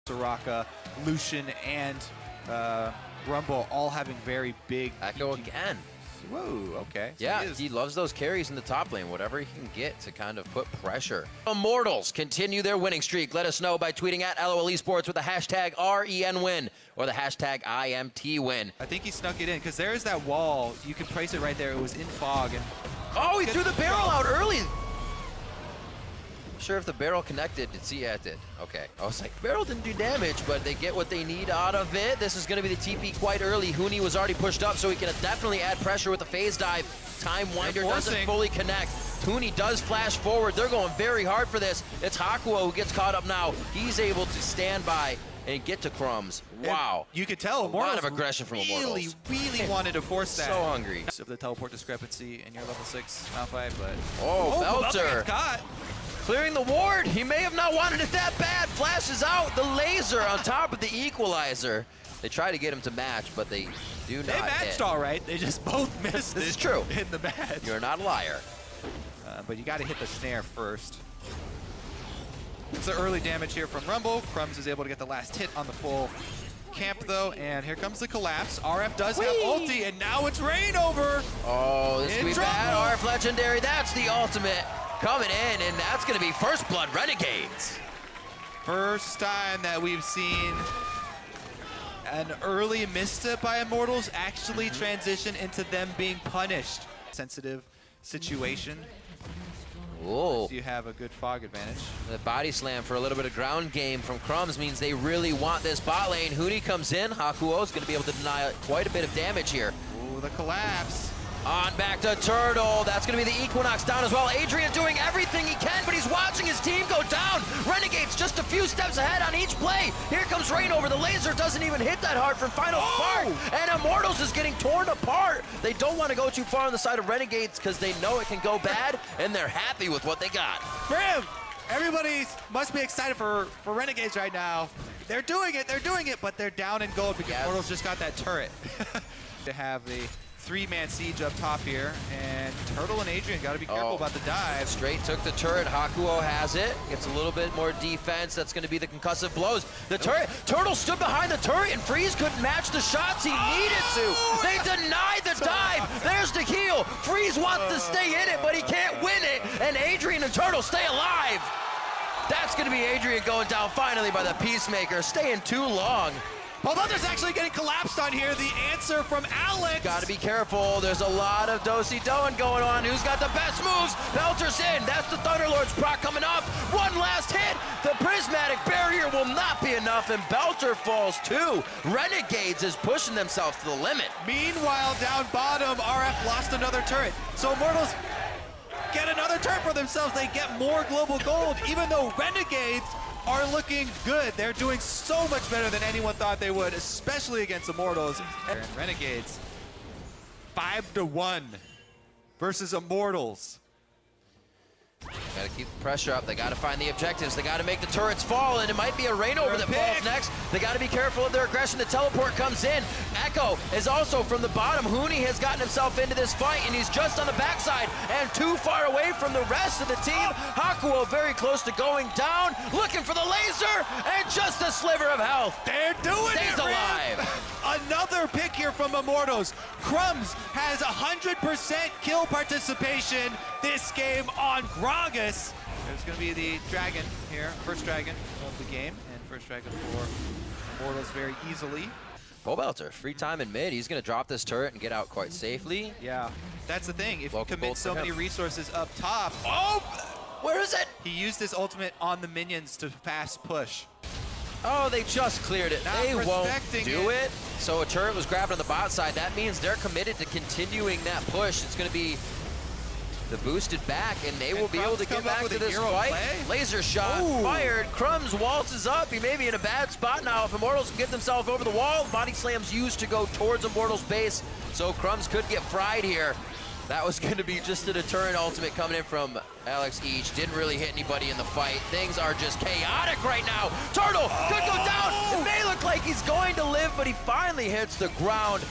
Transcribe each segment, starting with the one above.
Soraka, Lucian, and Rumble all having very big Ekko again. Whoa, okay. So yeah, he loves those carries in the top lane, whatever he can get to kind of put pressure. Immortals continue their winning streak. Let us know by tweeting at LOL Esports with the hashtag RENWin or the hashtag IMTWin. I think he snuck it in because there is that wall. You can place it right there. It was in fog. And oh, he threw the barrel out early. Sure if the barrel connected. See, yeah, it did. Okay. I was like, barrel didn't do damage, but they get what they need out of it. This is going to be the TP quite early. Huni was already pushed up, so he can definitely add pressure with the phase dive. Time Winder doesn't fully connect. Huni does flash forward. They're going very hard for this. It's Hakuho who gets caught up now. He's able to stand by and get to Crumbz. Wow. And you could tell a lot of aggression from Immortals. Really wanted to force that. So hungry. Of the teleport discrepancy in your level 6 Malphite, but Belter. Caught. Clearing the ward. He may have not wanted it that bad. Flashes out the laser on top of the equalizer. They try to get him to match, but they do not They matched all right. They just both missed This is true. in the match. You're not a liar. But you got to hit the snare first. It's the early damage here from Rumble. Crumbz is able to get the last hit on the full camp though, and here comes the collapse. RF does have ulti, and now it's Reignover. Oh, this could be bad. RF Legendary, that's the ultimate coming in, and that's going to be First Blood Renegades. First time that we've seen an early misstep by Immortals actually transition into them being punished. Sensitive situation. Oh, You have a good fog advantage. the body slam for a little bit of ground game from Crumbz means they really want this bot lane. Huni comes in. Hakuho is going to be able to deny quite a bit of damage here. Ooh, the collapse. On back to Turtle. That's going to be the Equinox down as well. Adrian doing everything he can, but he's watching his team go down. Renegades just a few steps ahead on each play. Here comes Reignover. The laser doesn't even hit that hard from Final Spark. And Immortals is getting torn apart. They don't want to go too far on the side of Renegades because they know it can go bad, and they're happy with what they got. Braum! Everybody must be excited for Renegades right now. They're doing it, but they're down in gold because Immortals just got that turret. To have the 3-man siege up top here, and Turtle and Adrian got to be careful about the dive. Straight took the turret. Hakuho has it. Gets a little bit more defense. That's going to be the concussive blows. The turret. Turtle stood behind the turret, and Freeze couldn't match the shots he needed to. They denied the dive. There's the heal. Freeze wants to stay in it, but he can't win it, and Adrian and Turtle stay alive. That's going to be Adrian going down finally by the Peacemaker, staying too long. Pobelter's actually getting collapsed on here. The answer from Alex. Got to be careful. There's a lot of do-si-doing going on. Who's got the best moves? Belter's in. That's the Thunderlord's proc coming up. One last hit. The prismatic barrier will not be enough, and Belter falls too. Renegades is pushing themselves to the limit. Meanwhile, down bottom, RF lost another turret. So Immortals get another turret for themselves. They get more global gold, even though Renegades are looking good. They're doing so much better than anyone thought they would, especially against Immortals. And Renegades, 5-1 versus Immortals. Got to keep the pressure up. They got to find the objectives. They got to make the turrets fall, and it might be a Reignover that falls next. They got to be careful of their aggression. The teleport comes in. Ekko is also from the bottom. Huni has gotten himself into this fight, and he's just on the backside and too far away from the rest of the team. Hakuho very close to going down, looking for the laser, and just a sliver of health. They're doing it, Stays alive. Another pick here from Immortals. Crumbz has 100% kill participation this game on Gragas. There's going to be the dragon here, first dragon of the game, and first dragon for Immortals very easily. Pobelter, free time in mid. He's going to drop this turret and get out quite safely. Yeah, that's the thing. If you Local commit so many resources up top, where is it? He used his ultimate on the minions to fast push. Oh, they just cleared it. They won't do it. So a turret was grabbed on the bot side. That means they're committed to continuing that push. It's going to be the boosted back, and they will be able to get back to this fight. Laser shot fired. Crumbz waltzes up. He may be in a bad spot now. If Immortals can get themselves over the wall, body slams used to go towards Immortals base, so Crumbz could get fried here. That was going to be just a deterrent ultimate coming in from AlexIch. Didn't really hit anybody in the fight. Things are just chaotic right now. Turtle could go down. It may look like he's going to live, but he finally hits the ground.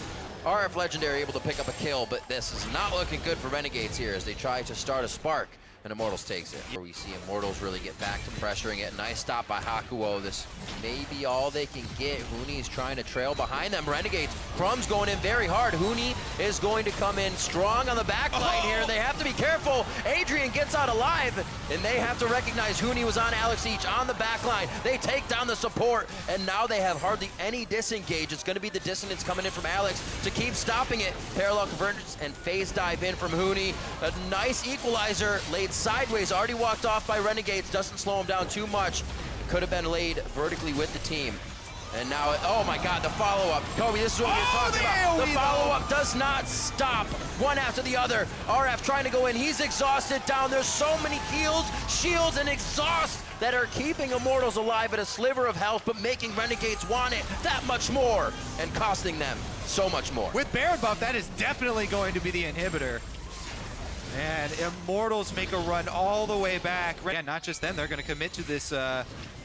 RF Legendary able to pick up a kill, but this is not looking good for Renegades here as they try to start a spark. And Immortals takes it. Here we see Immortals really get back to pressuring it. Nice stop by Hakuho. This may be all they can get. Huni's trying to trail behind them. Renegades, Crumbz going in very hard. Huni is going to come in strong on the back line here. They have to be careful. Adrian gets out alive, and they have to recognize Huni was on AlexIch on the back line. They take down the support, and now they have hardly any disengage. It's going to be the dissonance coming in from Alex to keep stopping it. Parallel convergence and phase dive in from Huni. A nice equalizer laid sideways, already walked off by Renegades, doesn't slow him down too much. Could have been laid vertically with the team. And now, oh my God, the follow-up. Kobe, this is what we're talking about. The follow-up does not stop, one after the other. RF trying to go in, he's exhausted down. There's so many heals, shields, and exhaust that are keeping Immortals alive at a sliver of health, but making Renegades want it that much more, and costing them so much more. With Baron buff, that is definitely going to be the inhibitor. And Immortals make a run all the way back. Yeah, not just them, they're going to commit to this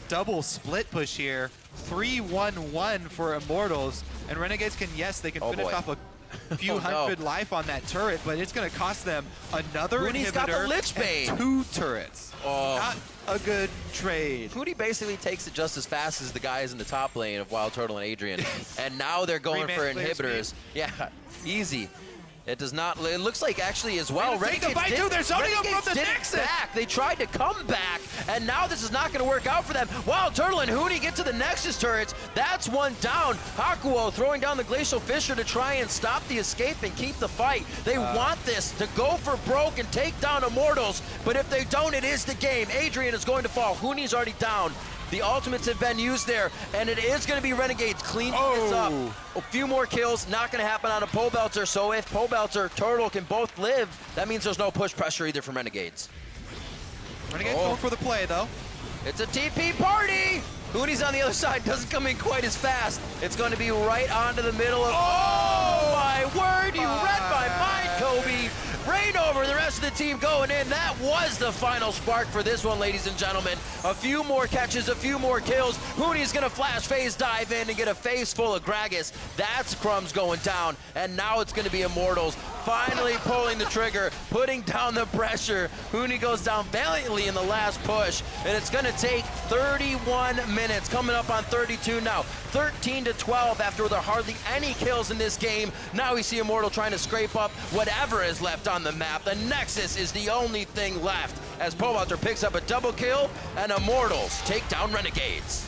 double split push here. 3-1-1 for Immortals. And Renegades can, yes, they can finish off a few hundred life on that turret, but it's going to cost them another inhibitor got the Lich Bane. and 2 turrets. Not a good trade. Huni basically takes it just as fast as the guys in the top lane of WildTurtle and Adrian. And now they're going for inhibitors. Yeah, easy. It does not, it looks like actually as well, Renegades they're zoning up from the Nexus. They tried to come back, and now this is not going to work out for them. WildTurtle and Huni get to the Nexus turrets. That's one down. Hakuho throwing down the Glacial Fissure to try and stop the escape and keep the fight. They want this to go for broke and take down Immortals, but if they don't, it is the game. Adrian is going to fall. Huni's already down. The ultimates have been used there, and it is going to be Renegades cleaning this up. A few more kills, not going to happen on a Pobelter, so if Pobelter, Turtle can both live, that means there's no push pressure either from Renegades. Renegades going for the play, though. It's a TP party! Huni's on the other side, doesn't come in quite as fast. It's going to be right onto the middle of... Oh, my word, you read my mind, Kobe! Reignover, the rest of the team going in. That was the final spark for this one, ladies and gentlemen. A few more catches, a few more kills. Huni's gonna flash phase dive in and get a face full of Gragas. That's Crumbz going down, and now it's gonna be Immortals finally pulling the trigger, putting down the pressure. Huni goes down valiantly in the last push, and it's gonna take 31 minutes, coming up on 32 now. 13-12 after there are hardly any kills in this game. Now we see Immortal trying to scrape up whatever is left on the map. The Nexus is the only thing left as Pobelter picks up a double kill, and Immortals take down Renegades.